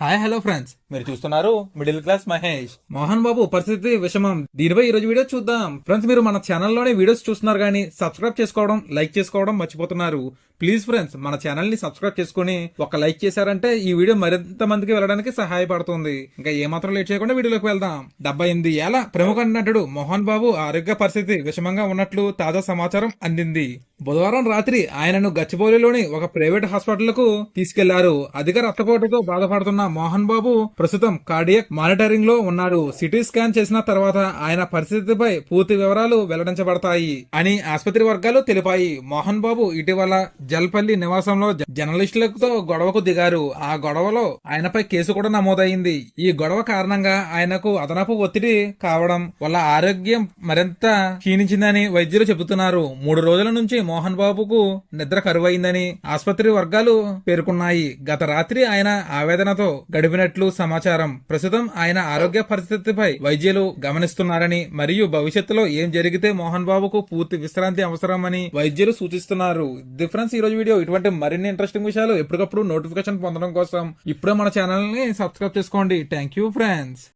Hi hello friends, మీరు చూస్తున్నారు middle class Mahesh. Mohan Babu పరిస్థితి విషమం. దీనిపై ఈ రోజు వీడియో చూద్దాం. ఫ్రెండ్స్, మీరు మన ఛానల్లోనే వీడియోస్ చూస్తున్నారు కానీ సబ్స్క్రైబ్ చేసుకోవడం, లైక్ చేసుకోవడం మర్చిపోతున్నారు. ప్లీజ్ ఫ్రెండ్స్, మన ఛానల్ ని సబ్స్క్రైబ్ చేసుకుని ఒక లైక్ చేశారంటే ఈ వీడియో మరింత మందికి వెళ్ళడానికి సహాయపడుతుంది. ఇంకా ఏమాత్రం లేట్ చేయకుండా వీడియోలోకి వెళ్దాం. 78 ఏళ్ల ప్రముఖ నటుడు మోహన్ బాబు ఆరోగ్య పరిస్థితి విషమంగా ఉన్నట్లు తాజా సమాచారం అందింది. బుధవారం రాత్రి ఆయనను గచ్చిబౌలిలోని ఒక ప్రైవేట్ హాస్పిటల్ కు తీసుకెళ్లారు. అధిక రక్తపోటుతో బాధపడుతున్న మోహన్ బాబు ప్రస్తుతం కార్డియాక్ మానిటరింగ్ లో ఉన్నారు. సిటీ స్కాన్ చేసిన తర్వాత ఆయన పరిస్థితిపై పూర్తి వివరాలు వెల్లడించబడతాయి అని ఆసుపత్రి వర్గాలు తెలిపాయి. మోహన్ బాబు ఇటీవల జల్పల్లి నివాసంలో జర్నలిస్టులతో గొడవకు దిగారు. ఆ గొడవలో ఆయనపై కేసు కూడా నమోదైంది. ఈ గొడవ కారణంగా ఆయనకు అదనపు ఒత్తిడి కావడం వల్ల ఆరోగ్యం మరింత క్షీణించిందని వైద్యులు చెబుతున్నారు. 3 రోజుల నుంచి మోహన్ బాబుకు నిద్ర కరువైందని ఆసుపత్రి వర్గాలు పేర్కొన్నాయి. గత రాత్రి ఆయన ఆవేదనతో గడిపినట్లు సమాచారం. ప్రస్తుతం ఆయన ఆరోగ్య పరిస్థితిపై వైద్యులు గమనిస్తున్నారని మరియు భవిష్యత్తులో ఏం జరిగితే మోహన్ బాబుకు పూర్తి విశ్రాంతి అవసరమని వైద్యులు సూచిస్తున్నారు. డిఫరెన్స్ ఈ రోజు వీడియో. ఇటువంటి మరిన్ని ఇంట్రెస్టింగ్ విషయాలు ఎప్పటికప్పుడు నోటిఫికేషన్ పొందడం కోసం ఇప్పుడే మన ఛానల్ ని సబ్స్క్రైబ్ చేసుకోండి. Thank you friends.